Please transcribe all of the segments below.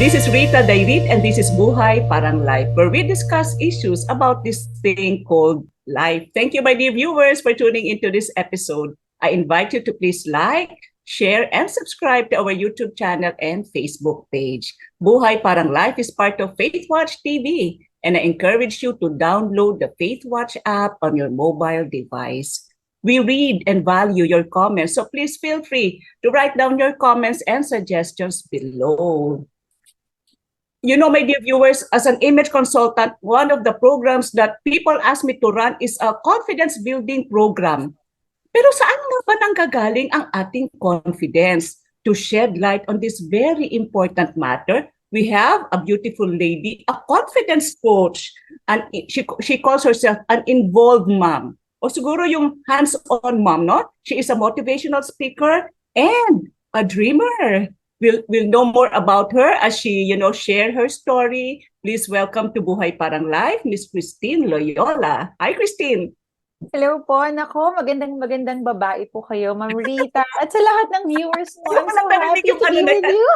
This is Rita Dairit and this is Buhay Parang Life, where we discuss issues about this thing called life. Thank you, my dear viewers, for tuning into this episode. I invite you to please like, share, and subscribe to our YouTube channel and Facebook page. Buhay Parang Life is part of Faith Watch TV, and I encourage you to download the Faith Watch app on your mobile device. We read and value your comments, so please feel free to write down your comments and suggestions below. You know, my dear viewers, as an image consultant, one of the programs that people ask me to run is a confidence building program. Pero saan nga ba nanggagaling ang ating confidence? To shed light on this very important matter, we have a beautiful lady, a confidence coach, and she calls herself an involved mom. O siguro yung hands-on mom, no? She is a motivational speaker and a dreamer. We'll know more about her as she, share her story. Please welcome to Buhay Parang Life, Miss Kristine Loyola. Hi, Kristine. Hello po, nako, magandang babae po kayo, Ma'am Rita. At sa lahat ng viewers mo, I'm so happy to be with you.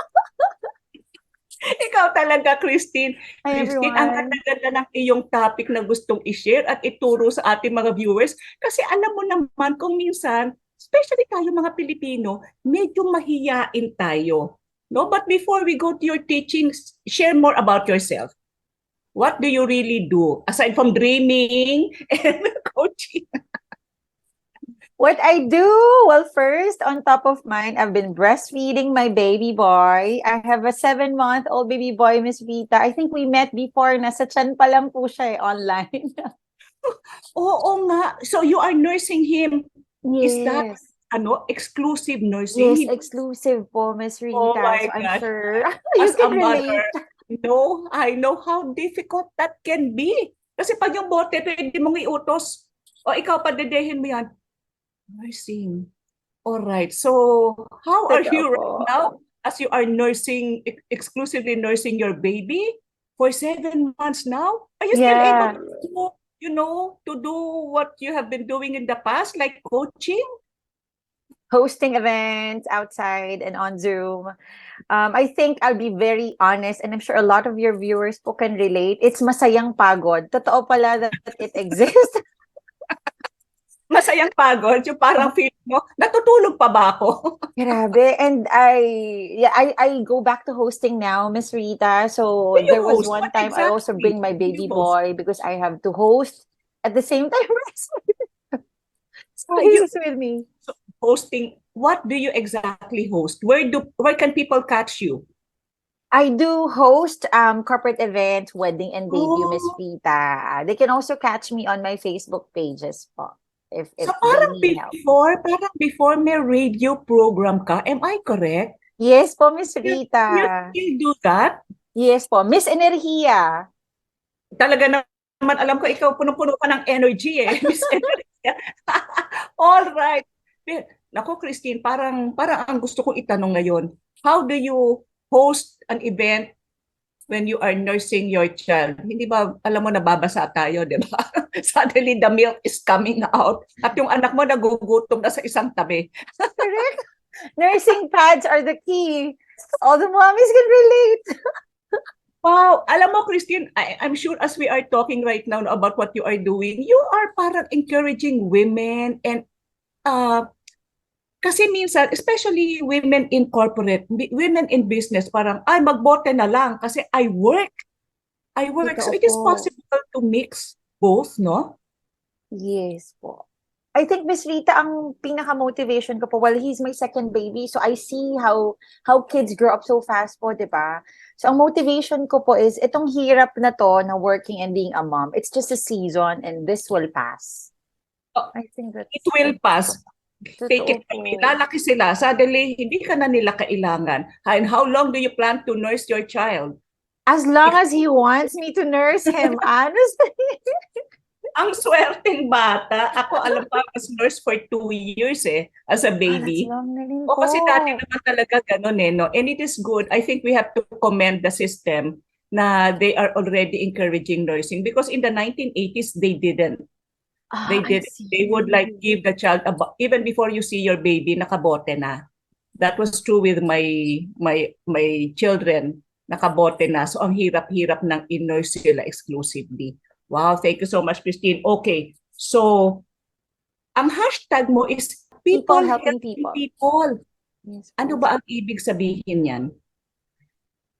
Ikaw talaga, Kristine. Hi, Kristine, everyone. ang ganda-ganda ng iyong topic na gustong i-share at ituro sa ating mga viewers. Kasi alam mo naman kung minsan, especially tayo mga Pilipino, medyo mahiyain tayo. No? But before we go to your teachings, share more about yourself. What do you really do aside from dreaming and coaching? What I do? Well, first, on top of mind, I've been breastfeeding my baby boy. I have a 7-month-old baby boy, Miss Rita. I think we met before. Nasa tiyan pa lang po siya online. Oo nga. So you are nursing him. Yes. Is that exclusive nursing? Yes, exclusive po, Miss Rita. Oh my so I'm gosh. sure you As can a mother, relate. no, I know how difficult that can be. Kasi pag yung bote, pwede mong iutos. O ikaw, padedehin mo yan. Nursing. All right. So, how are you right now as you are nursing, exclusively nursing your baby for 7 months now? Are you still able to, to do what you have been doing in the past, like coaching? Hosting events outside and on Zoom. I think I'll be very honest, and I'm sure a lot of your viewers po can relate. It's masayang pagod. Totoo pala that it exists. Masayang pagod, yung parang feel mo, natutulog pa ba ako? Grabe. And I go back to hosting now, Miss Rita. So there was host? one What time I also exactly bring my do baby you host? boy because I have to host at the same time. So You- he's with me. Hosting, what do you exactly host? Where can people catch you? I do host corporate events, wedding and debut, Miss Rita. They can also catch me on my Facebook pages po. If So they need help. parang before may radio program ka, am I correct? Yes po, Miss You Rita. still do that? Yes po, Miss Enerhiya. Talaga naman alam ko ikaw punong-puno ka ng energy eh. Miss Energy. All right. Nako, Kristine, parang ang gusto kong itanong ngayon. How do you host an event when you are nursing your child? Hindi ba, alam mo, nababasa tayo, di ba? Suddenly, the milk is coming out. At yung anak mo nagugutom na sa isang tabi. Correct? Nursing pads are the key. All the mommies can relate. Wow. Alam mo, Kristine, I'm sure as we are talking right now about what you are doing, you are parang encouraging women and kasi minsan, especially women in corporate, women in business, parang, ay, magbote na lang kasi I work. So it is possible to mix both, no? Yes po. I think, Miss Rita, ang pinaka-motivation ko po, well, he's my second baby, so I see how kids grow up so fast po, di ba? So ang motivation ko po is, itong hirap na to, na working and being a mom, it's just a season and this will pass. I think that it will pass. Take it away. Lalaki sila. Suddenly, hindi ka na nila kailangan. And how long do you plan to nurse your child? As long as he wants me to nurse him, honestly. Ang swerteng bata. Ako, alam pa, as nurse for 2 years as a baby. That's long na rin O po. kasi dati naman talaga ganun no? And it is good. I think we have to commend the system na they are already encouraging nursing because in the 1980s, they didn't. They would like give the child even before you see your baby nakabote na. That was true with my children nakabote na. So ang hirap-hirap ng in-nurse sila exclusively. Wow, thank you so much, Kristine. Okay, so ang hashtag mo is People people helping helping people. people. Yes Ano po. ba ang ibig sabihin yan?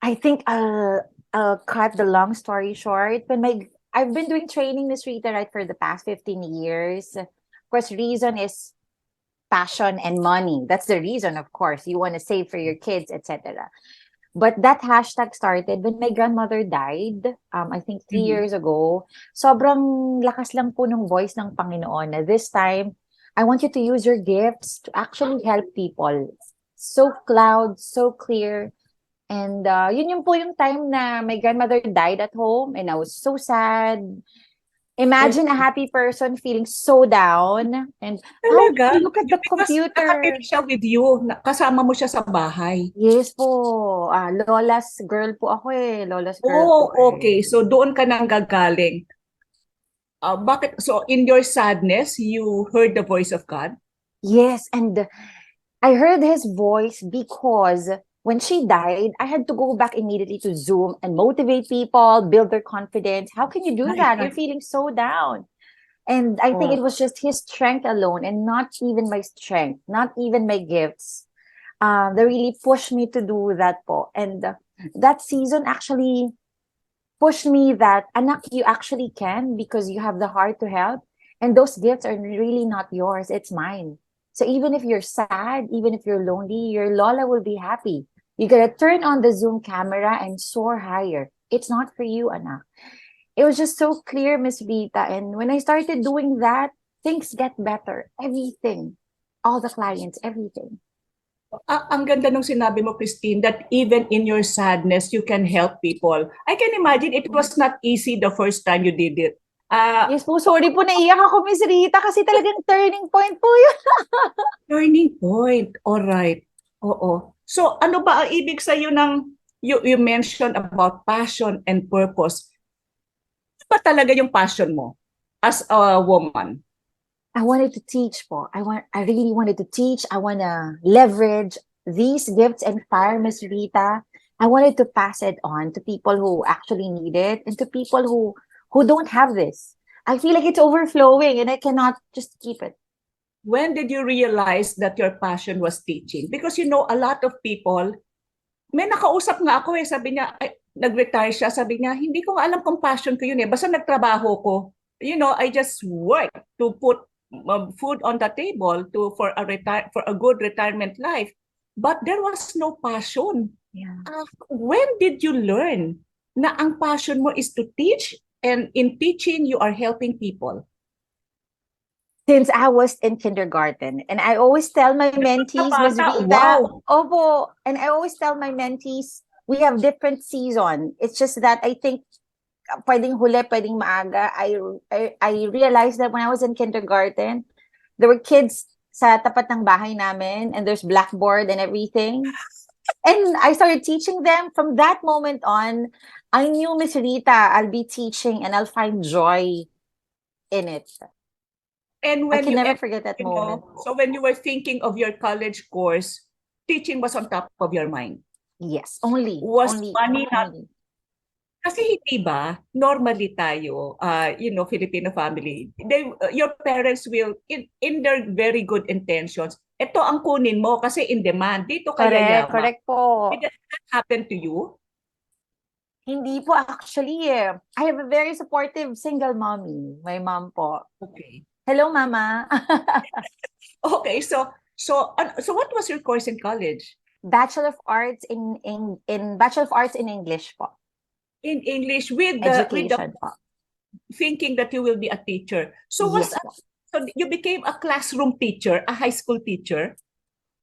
I think I'll cut the long story short. I've been doing training, Miss Rita, right, for the past 15 years. Of course, reason is passion and money. That's the reason, of course. You want to save for your kids, etc. But that hashtag started when my grandmother died, I think 3 years ago. Sobrang lakas lang po ng voice ng Panginoon na this time, I want you to use your gifts to actually help people. So loud, so clear. And yun yung po yung time na my grandmother died at home and I was so sad. Imagine a happy person feeling so down and how can Talaga? you look at the Because computer? nakatira siya with you, kasama mo siya sa bahay. Yes po. Lola's girl po ako eh. Lola's girl po Oh, eh. okay. So doon ka nang gagaling. Bakit? So in your sadness, you heard the voice of God? Yes, and I heard his voice because when she died, I had to go back immediately to Zoom and motivate people, build their confidence. How can you do Right, that? You're right. feeling so down. And I think Oh. it was just his strength alone and not even my strength, not even my gifts. That really pushed me to do that po. And that season actually pushed me that, anak, you actually can because you have the heart to help. And those gifts are really not yours, it's mine. So even if you're sad, even if you're lonely, your Lola will be happy. You gotta turn on the Zoom camera and soar higher. It's not for you, anak. It was just so clear, Miss Vita. And when I started doing that, things get better. Everything. All the clients, everything. Ang ganda nung sinabi mo, Christine, that even in your sadness, you can help people. I can imagine it was not easy the first time you did it. Yes po, sorry po, naiyak ako, Miss Rita, kasi talagang turning point po yun. Turning point. All right. Oo. So ano ba ang ibig sa'yo ng, you mentioned about passion and purpose. Ano ba talaga yung passion mo as a woman? I wanted to teach po. I really wanted to teach. I want to leverage these gifts and fire, Miss Rita. I wanted to pass it on to people who actually need it and to people who don't have this. I feel like it's overflowing and I cannot just keep it. When did you realize that your passion was teaching? Because you know, a lot of people, may nakausap nga ako eh, sabi niya, ay, nag-retire siya, sabi niya, hindi ko nga alam kung passion ko yun eh, basta nagtrabaho ko. You know, I just work to put food on the table for a good retirement life. But there was no passion. Yeah. When did you learn na ang passion mo is to teach, and in teaching you are helping people? Since I was in kindergarten. And I always tell my mentees, Ms. Bata, Rita, wow. opo, and I always tell my mentees, we have different season. It's just that I think pwedeng huli, pwedeng maaga. I realized that when I was in kindergarten, there were kids sa tapat ng bahay namin and there's blackboard and everything. And I started teaching them. From that moment on, I knew, Miss Rita, I'll be teaching and I'll find joy in it. And I when can you, never forget that you moment. know, so when you were thinking of your college course, teaching was on top of your mind. Yes, only Was money not? only. Kasi hindi ba, normally tayo, you know, Filipino family, your parents will, in their very good intentions, ito ang kunin mo kasi in demand, dito ka Correct, yayaman. correct po. Did that happen to you? Hindi po actually eh. I have a very supportive single mommy. My mom po. Okay. Hello, mama. Okay, so what was your course in college? Bachelor of Arts in Bachelor of Arts in English po. In English with the Education po. thinking that you will be a teacher. So Yes po. so you became a classroom teacher, a high school teacher?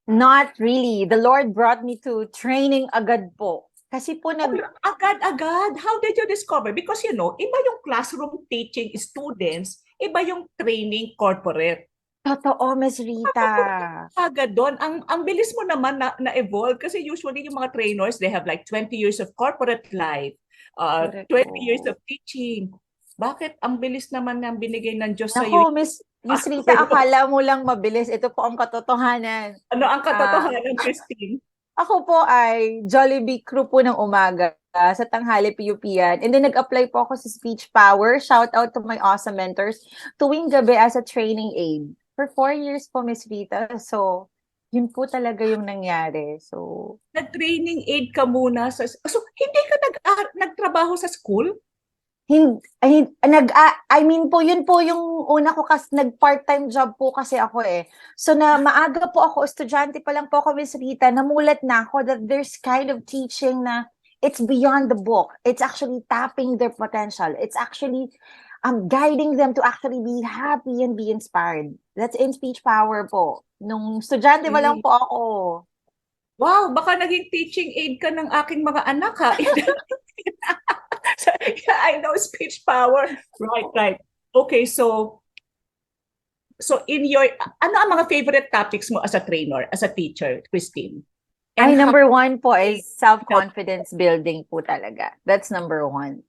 Not really. The Lord brought me to training agad po. Kasi po Agad-agad. How did you discover? Because you know, iba yung classroom teaching students, iba yung training corporate. Totoo, Miss Rita. Agad doon. Ang bilis mo naman na-evolve kasi usually yung mga trainers, they have like 20 years of corporate life, Correct 20 po. years of teaching. Bakit ang bilis naman ng binigay ng Diyos sa'yo? Nako, Miss Rita, akala mo lang mabilis. Ito po ang katotohanan. Ano ang katotohanan, Christine? Ako po ay Jollibee crew po ng umaga sa tanghali PUP yan. And then nag-apply po ako sa Speech Power. Shout out to my awesome mentors. Tuwing gabi as a training aide. For 4 years po, Miss Rita. So, yun po talaga yung nangyari. So, Nag-training aid ka muna so hindi ka nagtrabaho sa school? I mean po, yun po yung una ko kasi nag-part-time job po kasi ako eh. So na maaga po ako, estudyante pa lang po ako, Miss Rita, namulat na ako that there's kind of teaching na it's beyond the book. It's actually tapping their potential. It's actually guiding them to actually be happy and be inspired. That's in Speech Power po. Nung estudyante pa lang Okay. po ako. Wow, baka naging teaching aid ka ng aking mga anak ha. Yeah, I know speech power. Right, right. Okay, so in your ano ang mga favorite topics mo as a trainer, as a teacher, Kristine? And Ay, how number one po is self-confidence building po talaga. That's number one.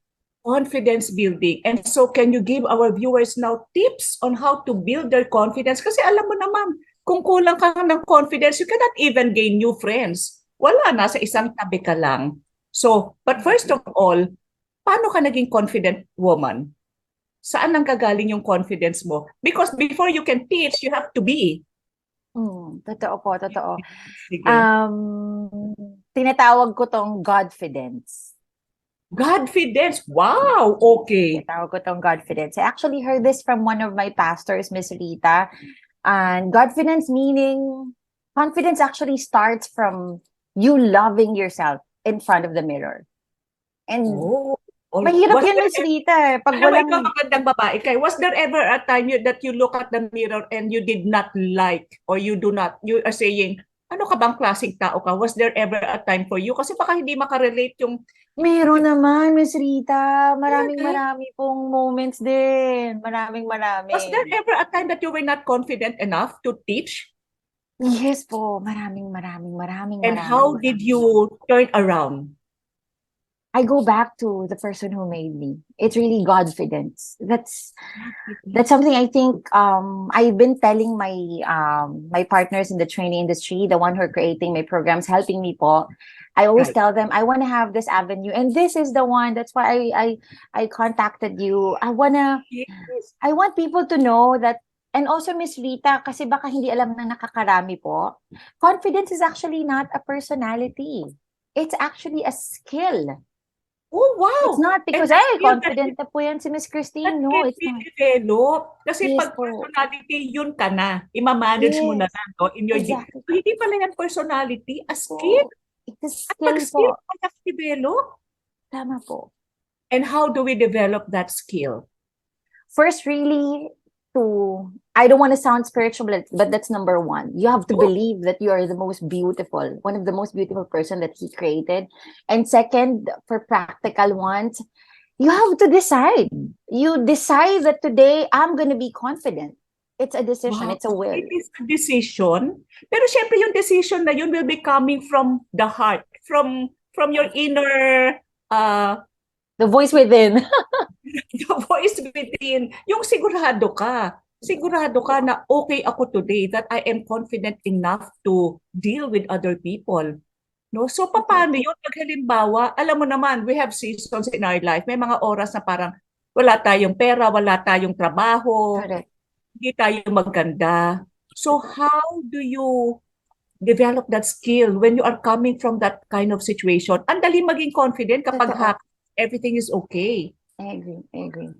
confidence building. And so can you give our viewers now tips on how to build their confidence? Kasi alam mo naman, kung kulang ka ng confidence, you cannot even gain new friends. Wala, nasa isang tabi ka lang. So, but first of all, paano ka naging confident woman? Saan nang gagaling yung confidence mo? Because before you can teach, you have to be. Totoo po, totoo. Sige. Tinatawag ko tong Godfidence. Godfidence. Wow! Okay. Tinatawag ko tong Godfidence. I actually heard this from one of my pastors, Miss Rita. And Godfidence meaning, confidence actually starts from you loving yourself in front of the mirror. And Oh. mahirap Was yun, there Miss Rita. Pag alam mo, walang, ikaw magandang babae kay. Was there ever a time that you look at the mirror and you did not like or you are saying, ano ka bang klaseng tao ka? Was there ever a time for you? Kasi baka hindi makarelate yung meron naman, Miss Rita. Maraming talaga. marami pong moments din. Maraming Was there marami. ever a time that you were not confident enough to teach? Yes po, maraming And how did marami. you turn around? I go back to the person who made me. It's really Godfidence. That's something I think I've been telling my partners in the training industry, the one who are creating my programs, helping me po. I always Right. tell them I want to have this avenue, and this is the one. That's why I contacted you. Yes. I want people to know that. And also, Miss Rita, kasi baka hindi alam na nakakarami po, confidence is actually not a personality. It's actually a skill. Oh, It's wow! not And because, that ay, skill confident na po yan si Miss that Christine. No, can it's be not. developed. Kasi Yes pag po. personality, yun ka na. Ima-manage mo na Yes. lang no, in your Exactly So, hindi pala yan personality, a skill. po. It's a At pag skill skill po. pala develop. Tama po. And how do we develop that skill? First, really, I don't want to sound spiritual, but that's number one. You have to Oh, believe that you are the most beautiful, one of the most beautiful person that he created. And second, for practical ones, you have to decide. You decide that today I'm going to be confident. It's a decision. wow. It's a will. It is a decision. Pero syempre yung decision na yun will be coming from the heart, from your inner uh The voice within. the voice within. Yung sigurado ka. Sigurado ka na okay ako today, that I am confident enough to deal with other people. No? So, paano yun? Pag halimbawa, alam mo naman, we have seasons in our life. May mga oras na parang wala tayong pera, wala tayong trabaho, Correct. hindi tayo maganda. So, how do you develop that skill when you are coming from that kind of situation? Ang dali maging confident kapag Totoo. everything is okay. I agree. I agree.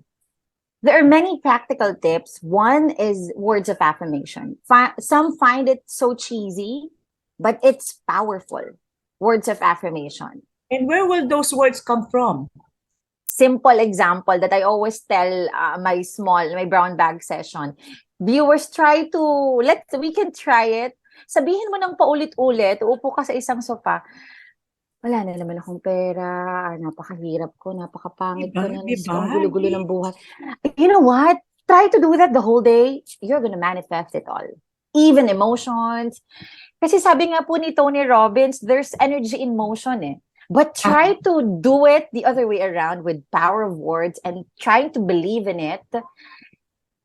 There are many practical tips. One is words of affirmation. Some find it so cheesy, but it's powerful. Words of affirmation. And where will those words come from? Simple example that I always tell my brown bag session. Viewers, we can try it. Sabihin mo ng paulit-ulit, uupo ka sa isang sofa. Wala na naman akong pera, napakahirap ko, napakapangit ko na, Diba? ang gulo-gulo ng buhay. You know what? Try to do that the whole day. You're gonna manifest it all. Even emotions. Kasi sabi nga po ni Tony Robbins, there's energy in motion eh. But try to do it the other way around with power of words and trying to believe in it.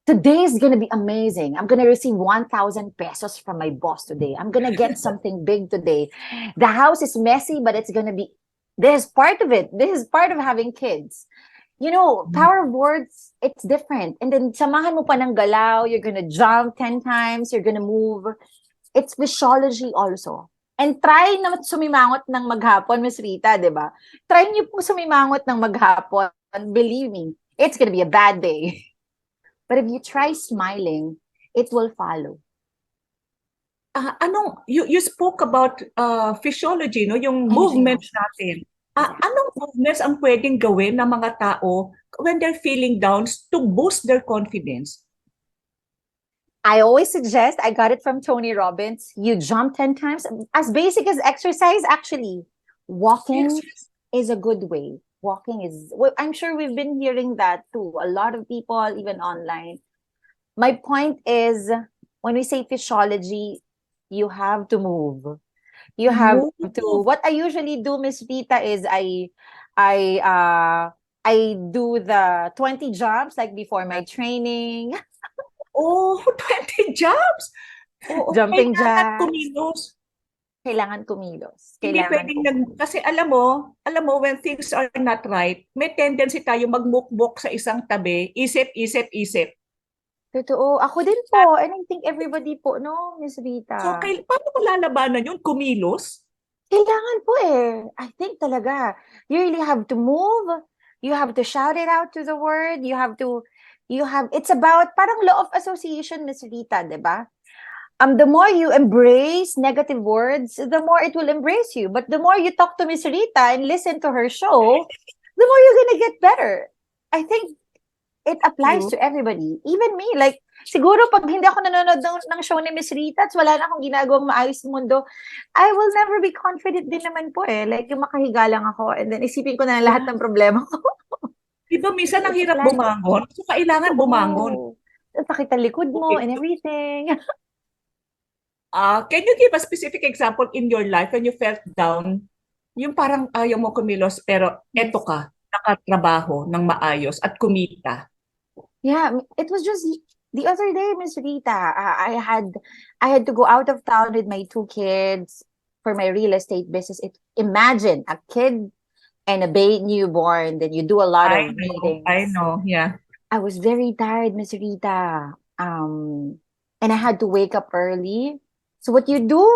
Today is going to be amazing. I'm going to receive 1,000 pesos from my boss today. I'm going to get something big today. The house is messy, but it's going to be, this is part of it. This is part of having kids. You know, power of words, it's different. And then samahan mo pa ng galaw, you're going to jump 10 times, you're going to move. It's physiology also. And try na sumimangot ng maghapon, Miss Rita, di ba? Try niyo po sumimangot ng maghapon. Believe me, it's going to be a bad day. But if you try smiling, it will follow. You spoke about physiology, no? Yung movements natin. Anong movements ang pwedeng gawin ng mga tao when they're feeling down to boost their confidence? I always suggest, I got it from Tony Robbins, you jump 10 times. As basic as exercise, actually. Walking is a good way. Walking is, well, I'm sure we've been hearing that too. A lot of people, even online. My point is, when we say physiology, you have to move. You have to, what I usually do, Miss Rita, is I do the 20 jumps like before my training. Oh, 20 jumps! Oo, Jumping kailangan jacks. kumilos. Kailangan kumilos. Hindi pwedeng kasi alam mo, when things are not right, may tendency tayo magmukbok sa isang tabi, isip, isip, isip. Totoo. Ako din po. And I think everybody po, no, Miss Rita? So, paano mo lalabanan yun? Kumilos? Kailangan po eh. I think talaga. You really have to move. You have to shout it out to the word. It's about, parang law of association, Miss Rita, di ba? The more you embrace negative words, the more it will embrace you. But the more you talk to Miss Rita and listen to her show, the more you're gonna get better. I think it applies to everybody. Even me, like, siguro pag hindi ako nanonood ng show ni Miss Rita at wala na akong ginagawang maayos sa mundo, I will never be confident din naman po eh. Like, yung makahiga lang ako and then isipin ko na lahat ng problema ko. Diba, minsan ang hirap bumangon? So, kailangan bumangon. Pakita likod mo and everything. Can you give a specific example in your life when you felt down? Yung parang ayaw mo kumilos, pero eto ka, nakatrabaho ng maayos at kumita. Yeah, it was just the other day, Miss Rita. I had to go out of town with my 2 kids for my real estate business. Imagine a kid and a baby newborn. Then you do a lot of meetings. I know, yeah. I was very tired, Miss Rita. And I had to wake up early. So what you do?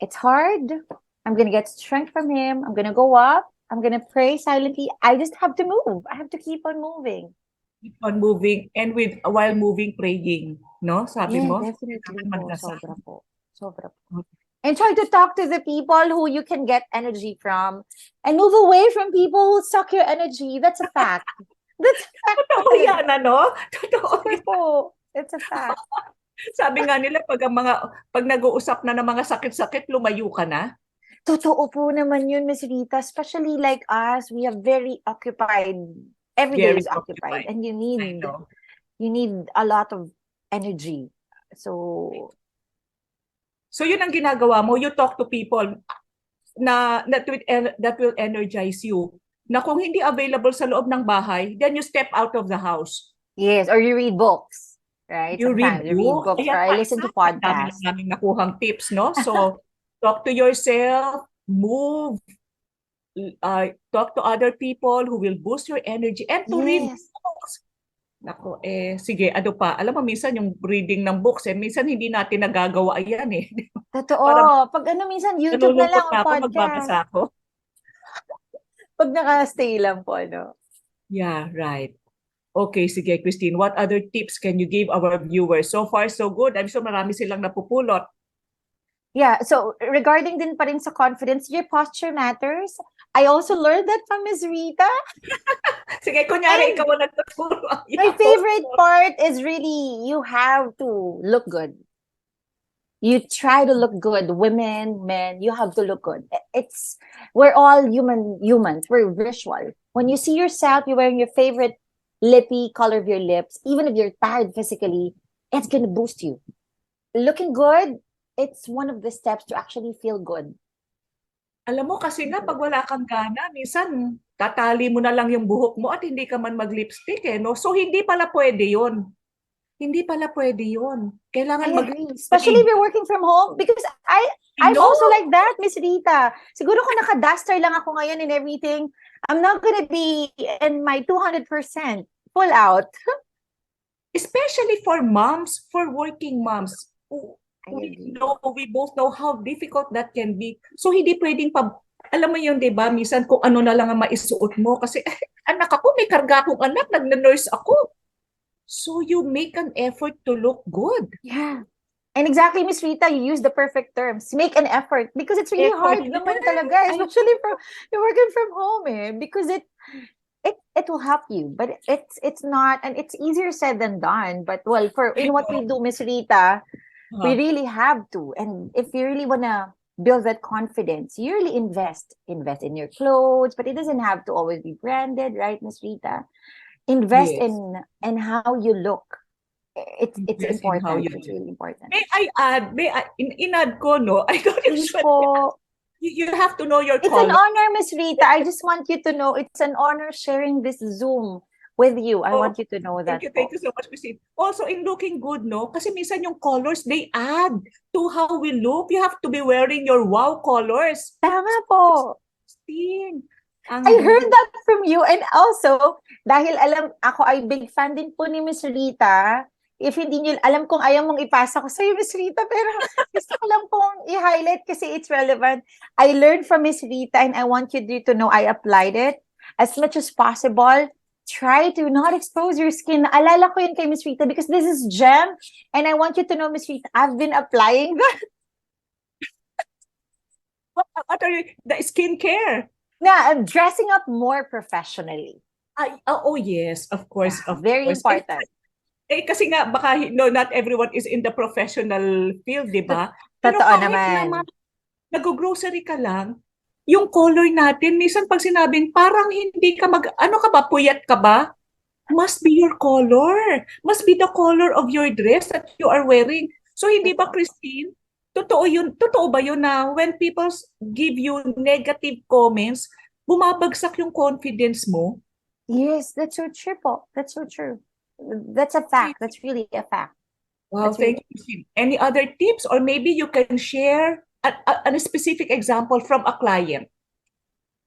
It's hard. I'm gonna get strength from him. I'm gonna go up. I'm gonna pray silently. I just have to move. I have to keep on moving. Keep on moving and while moving, praying, no? Sabi mo? Definitely po. Sobra po. And try to talk to the people who you can get energy from and move away from people who suck your energy. That's a fact. That's a fact. Totoo yan, ano? Totoo yan. Po. It's a fact. Sabi nga nila, pag nag-uusap na ng mga sakit-sakit, lumayo ka na. Totoo po naman yun, Miss Rita. Especially like us, we are very occupied. Every day is occupied. And you need a lot of energy. So yun ang ginagawa mo. You talk to people that will energize you. Na kung hindi available sa loob ng bahay, then you step out of the house. Yes, or you read books. Right? You read books, or I listen to podcasts. Daming nakuhang tips, no? So, talk to yourself, move, talk to other people who will boost your energy and to read books. Nako, sige, ano pa? Alam mo, minsan yung reading ng books, minsan hindi natin nagagawa yan eh. Totoo. Pag minsan YouTube na lang ang podcast. Magbabasa ako. Pag naka-stay lang po, ano? Yeah, right. Okay, sige, Kristine, what other tips can you give our viewers? So far, so good. I'm sure marami silang napupulot. Yeah, so regarding din pa rin sa confidence, your posture matters. I also learned that from Ms. Rita. Sige, kunyari, ikaw ang nagtuturo. My favorite part is really, you have to look good. You try to look good. Women, men, you have to look good. We're all humans. We're visual. When you see yourself, you're wearing your favorite lippy color of your lips, even if you're tired physically, it's gonna boost you. Looking good, it's one of the steps to actually feel good. Alam mo, kasi nga, pag wala kang gana, minsan tatali mo na lang yung buhok mo at hindi ka man mag-lipstick eh, no? So, hindi pala pwede yun. Hindi pala pwede yun. I Kailangan agree. Especially if you're working from home. Because I'm no, also like that, Miss Rita. Siguro kung naka-duster lang ako ngayon and everything, I'm not gonna be in my 200% full out. especially for moms, for working moms. I agree. We both know how difficult that can be. So, hindi pwedeng alam mo yun, di ba? Minsan kung ano na lang ang maisuot mo. Kasi, anak ako, may karga akong anak, nag-nurse ako. So, you make an effort to look good. Yeah. And exactly, Miss Rita, you use the perfect terms. Make an effort because it's really hard naman talaga, especially from you're working from home, because it will help you, but it's not, and it's easier said than done. But well, for in what we do, Miss Rita, we really have to. And if you really wanna build that confidence, you really invest in your clothes, but it doesn't have to always be branded, right, Miss Rita? Invest Yes. in how you look. It's Invest in how important. you It's really important. May I add, in-add ko, no? I don't Please usually, po. you have to know your It's an color. honor, Miss Rita. I just want you to know it's an honor sharing this Zoom with you. I want you to know that Thank po. you so much, Christine. Also, in looking good, no? Kasi minsan yung colors, they add to how we look. You have to be wearing your wow colors. Tama po. Christine, I heard that from you. And also, dahil alam, ako ay big fan din po ni Miss Rita. If hindi nyo, alam kong ayaw mong ipasa ko sa'yo, Miss Rita, pero gusto ko lang pong i-highlight kasi it's relevant. I learned from Miss Rita and I want you to know I applied it as much as possible. Try to not expose your skin. Alala ko yun kay Miss Rita because this is gem. And I want you to know, Miss Rita, I've been applying that. What are you, the skincare? Na, I'm dressing up more professionally. Oh yes, of course, Yeah, of very course. important. Kasi nga, baka, no, not everyone is in the professional field, di ba? Pero Totoo kahit naman. naman, nag-grocery ka lang, yung color natin, minsan pag sinabing, parang hindi ka ano ka ba, puyat ka ba? Must be your color. Must be the color of your dress that you are wearing. So, hindi ba, Christine? Totoo yun, totoo ba yun na when people give you negative comments, bumabagsak yung confidence mo? Yes, that's so true po. That's so true. That's a fact. That's really a fact. Wow, That's really thank you, Christine. Any other tips? Or maybe you can share a specific example from a client.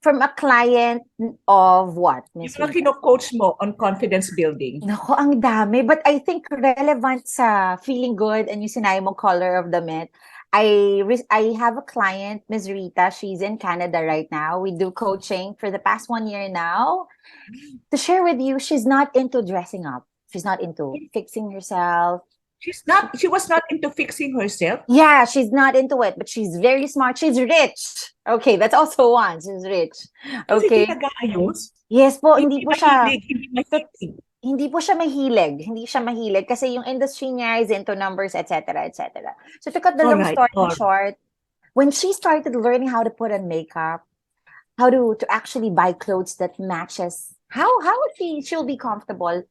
from a client of what, Miss Yung mga Rita? kino-coach mo on confidence building. Nako, ang dami. But I think relevant sa feeling good and yung sinabi mo color of the myth. I have a client, Miss Rita. She's in Canada right now. We do coaching for the past 1 year now. To share with you, she's not into dressing up. She's not into fixing herself. She was not into fixing herself. Yeah, she's not into it, but she's very smart. She's rich. Okay, that's also one. She's rich. Kasi Okay. nag-aayos. Yes po, hindi po siya. Hindi mahilig. Hindi po siya mahilig. Hindi siya mahilig kasi yung industry niya is into numbers, etc., etc. So to cut the long story short, when she started learning how to put on makeup, how to actually buy clothes that matches, how she'll be comfortable.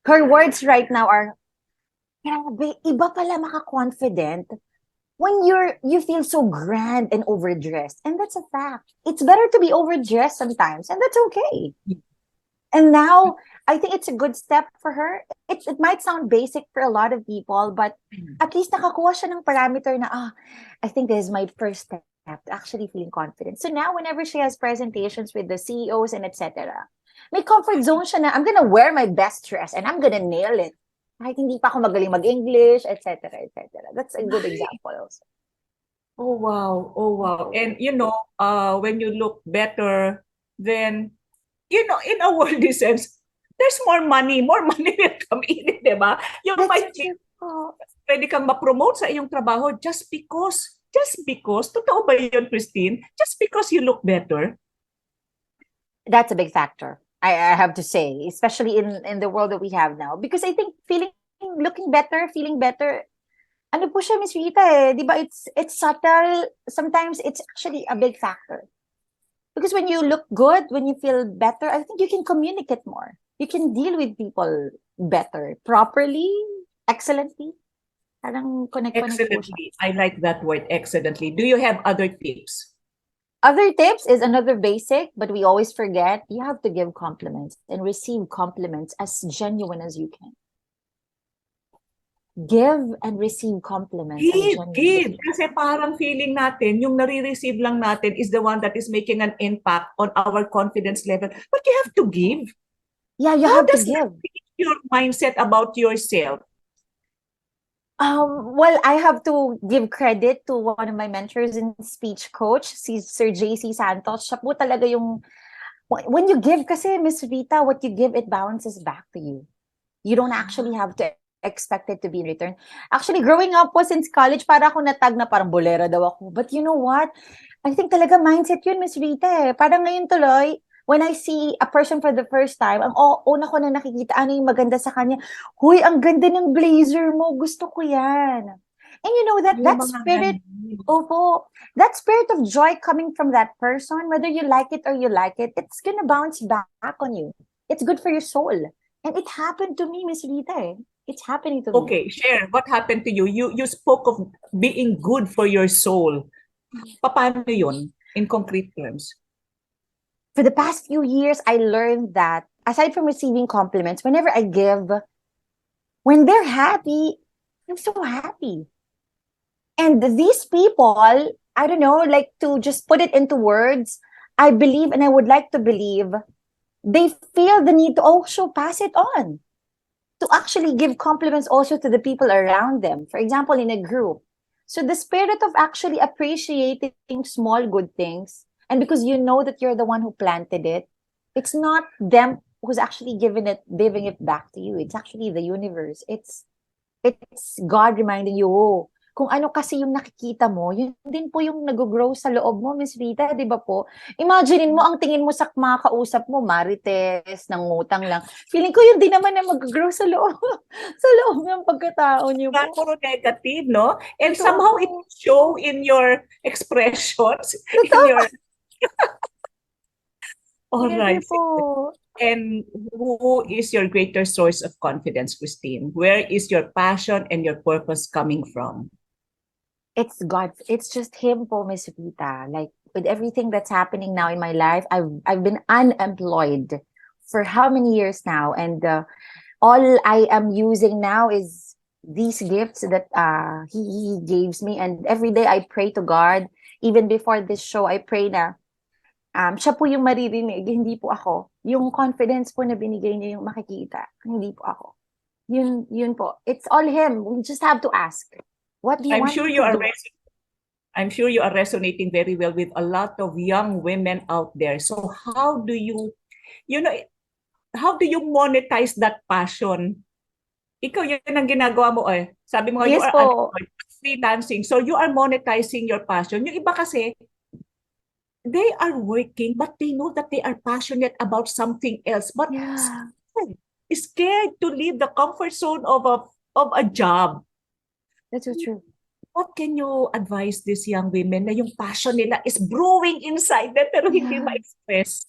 Her words right now are, grabe, iba pala maka-confident when you feel so grand and overdressed. And that's a fact. It's better to be overdressed sometimes, and that's okay. And now, I think it's a good step for her. It might sound basic for a lot of people, but at least nakakuha siya ng parameter na, I think this is my first step to actually feeling confident. So now, whenever she has presentations with the CEOs and etc., may comfort zone siya na, I'm gonna wear my best dress and I'm gonna nail it. Kahit hindi pa ako magaling mag-English, etc., etc. That's a good example also. Oh, wow. Oh, wow. And, when you look better, then, in a worldly sense, there's more money will come in, di ba? Yung That's true. true. Pwede kang ma-promote sa iyong trabaho just because, totoo ba yun, Christine? Just because you look better? That's a big factor. I have to say, especially in the world that we have now. Because I think looking better, feeling better, ano po siya, Miss Rita, di ba? It's subtle. Sometimes it's actually a big factor. Because when you look good, when you feel better, I think you can communicate more. You can deal with people better, properly, excellently. Parang connect po siya. Excellently. I like that word, excellently. Do you have other tips? Other tips is another basic, but we always forget. You have to give compliments and receive compliments as genuine as you can. Give and receive compliments as Give, genuine as give. you Kasi parang feeling natin, yung nare-receive lang natin is the one that is making an impact on our confidence level. But you have to give. can. Yeah, you How have to does that give. change your mindset about yourself? Well, I have to give credit to one of my mentors in speech coach, si Sir JC Santos. Siya po talaga yung, when you give kasi, Miss Rita, what you give, it bounces back to you. You don't actually have to expect it to be in return. Actually, growing up po since college, para ako natag na parang bolera daw ako. But you know what? I think talaga mindset yun, Miss Rita eh. Parang ngayon tuloy, when I see a person for the first time, ang una ko na nakikita, ano yung maganda sa kanya. Huy, ang ganda ng blazer mo. Gusto ko yan. And you know that, Yung that mga spirit, ganun. opo, that spirit of joy coming from that person, whether you like it or you like it, it's gonna bounce back on you. It's good for your soul. And it happened to me, Miss Rita. Eh. It's happening to me. Okay, share. What happened to you? You spoke of being good for your soul. Paano yun in concrete terms? For the past few years, I learned that aside from receiving compliments, whenever I give, when they're happy, I'm so happy. And these people, I don't know, like to just put it into words, I believe and I would like to believe they feel the need to also pass it on. To actually give compliments also to the people around them. For example, in a group. So the spirit of actually appreciating small good things, and because you know that you're the one who planted it, it's not them who's actually giving it back to you. It's actually the universe. It's God reminding you, oh, kung ano kasi yung nakikita mo, yun din po yung nag-grow sa loob mo, Miss Rita, di ba po? Imaginein mo, ang tingin mo sa mga kausap mo, marites, nangutang lang. Feeling ko yun din naman na mag-grow sa loob, sa loob ng pagkatao niyo Nga, po. puro negative, no? And Totoo somehow po. it show in your expressions, in Totoo. your... All Agree right. po. And who is your greater source of confidence, Christine? Where is your passion and your purpose coming from? It's God. It's just Him po, Miss Rita. Like, with everything that's happening now in my life, I've been unemployed for how many years now? And all I am using now is these gifts that he gives me. And every day I pray to God. Even before this show, I pray na siya po yung maririnig, hindi po ako. Yung confidence po na binigay niya yung makikita, hindi po ako. Yun po. It's all Him. We just have to ask. What do you I'm want sure me you to are do? I'm sure you are resonating very well with a lot of young women out there. So how do you know, how do you monetize that passion? Ikaw yun ang ginagawa mo eh. Sabi mo nga, you Yes are po. unemployed, freelancing. So you are monetizing your passion. Yung iba kasi, they are working, but they know that they are passionate about something else, but Yeah. scared to leave the comfort zone of a job. That's so true. What can you advise these young women na yung passion nila is brewing inside them pero hindi Yeah. ma-express?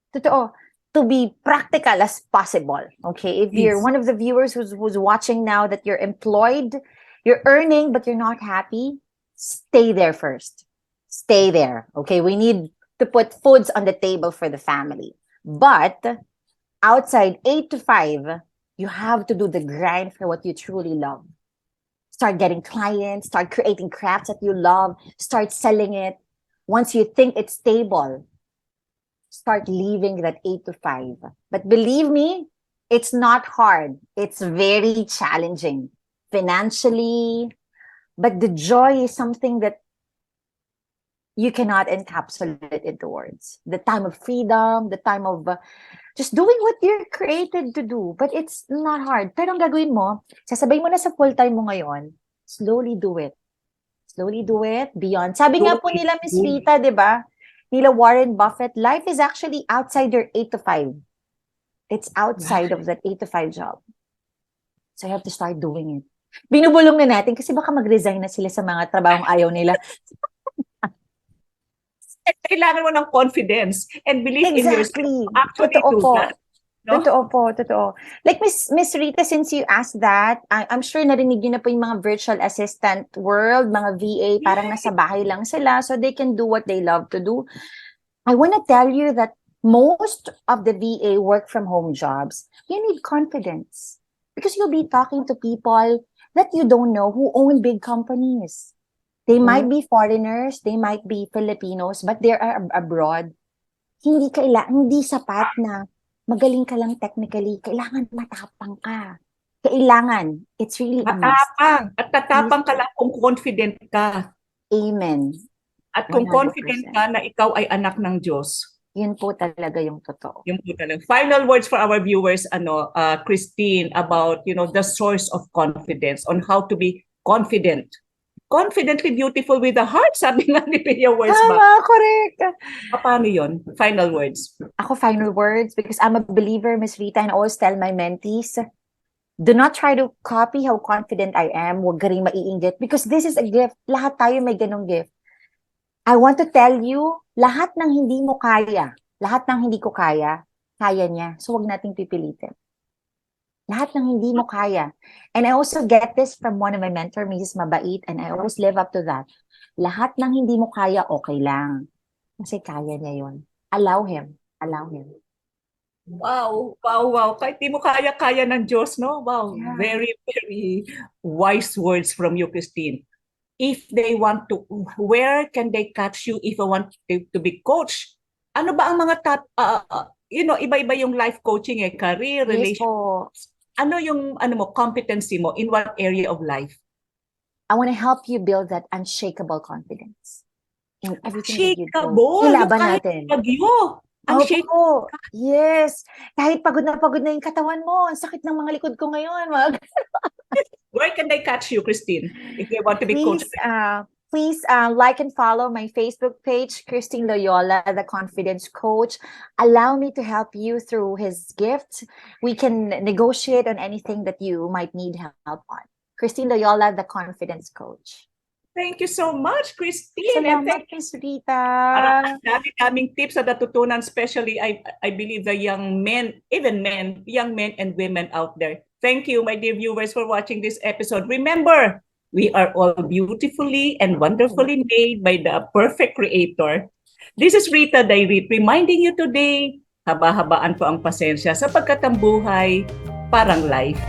Totoo. To be practical as possible. Okay. If you're Yes. one of the viewers who's watching now that you're employed, you're earning, but you're not happy, stay there first. Stay there. Okay. We need to put foods on the table for the family. But outside 8 to 5, you have to do the grind for what you truly love. Start getting clients, start creating crafts that you love, start selling it. Once you think it's stable, start leaving that 8 to 5. But believe me, it's not hard. It's very challenging financially, but the joy is something that you cannot encapsulate into words. The time of freedom, the time of just doing what you're created to do. But it's not hard. Pero ang gagawin mo, sasabay mo na sa full-time mo ngayon, slowly do it. Slowly do it beyond. Sabi nga po nila, Miss Rita, di ba? Nila Warren Buffett, life is actually outside your 8 to 5. It's outside of that 8 to 5 job. So you have to start doing it. Binubulong na natin kasi baka mag-resign na sila sa mga trabahong ayaw nila. Kailangan mo ng confidence and believe in yourself Exactly. to actually Totoo do po. that. no? Totoo po, totoo. Like Miss Rita, since you asked that, I'm sure narinig niyo na po yung mga virtual assistant world, mga VA, parang nasa bahay lang sila so they can do what they love to do. I want to tell you that most of the VA work from home jobs, you need confidence because you'll be talking to people that you don't know who own big companies. They might be foreigners, they might be Filipinos, but they are abroad. Hindi sapat na magaling ka lang technically. Kailangan matapang ka. Kailangan. It's really a must. Matapang. At tatapang Yes. ka lang kung confident ka. Amen. At kung 100%. confident ka na ikaw ay anak ng Diyos. Yun po talaga yung totoo. Yung po talaga. Final words for our viewers, Kristine, about, the source of confidence, on how to be confident. Confidently beautiful with a heart, sabi nga ni Pia Words ba? Tama, correct. Paano yun? Final words. Ako, final words, because I'm a believer, Miss Rita, and I always tell my mentees, do not try to copy how confident I am. Huwag ka rin maiinggit because this is a gift. Lahat tayo may ganong gift. I want to tell you, lahat ng hindi mo kaya, lahat ng hindi ko kaya, kaya niya. So, huwag nating pipilitin. Lahat ng hindi mo kaya. And I also get this from one of my mentor, Mrs. Mabait, and I always live up to that. Lahat ng hindi mo kaya, okay lang. Kasi kaya niya yun. Allow him. Allow him. Wow, wow, wow. Kahit di mo kaya-kaya ng Diyos, no? Wow, Yeah. very, very wise words from you, Kristine. If they want to, where can they catch you if they want to be coached? Ano ba ang mga top, iba-iba yung life coaching, career, Yes relationship. po. Ano yung competency mo in what area of life? I want to help you build that unshakable confidence in everything that you do. Unshakable. Ilaban Kahit natin. bagyo. Unshakable. Opo. Yes. Kahit pagod na yung katawan mo. Ang sakit ng mga likod ko ngayon. Where can they catch you, Kristine, if they want to be coached? Please like and follow my Facebook page, Kristine Loyola, the Confidence Coach. Allow me to help you through his gifts. We can negotiate on anything that you might need help on. Kristine Loyola, the Confidence Coach. Thank you so much, Kristine. Salamat, Miss Rita. Parang daming tips na natutunan, especially I believe the young men and women out there. Thank you, my dear viewers, for watching this episode. Remember, we are all beautifully and wonderfully made by the perfect Creator. This is Rita Dairit reminding you today, haba-habaan po ang pasensya sapagkat ang buhay parang life.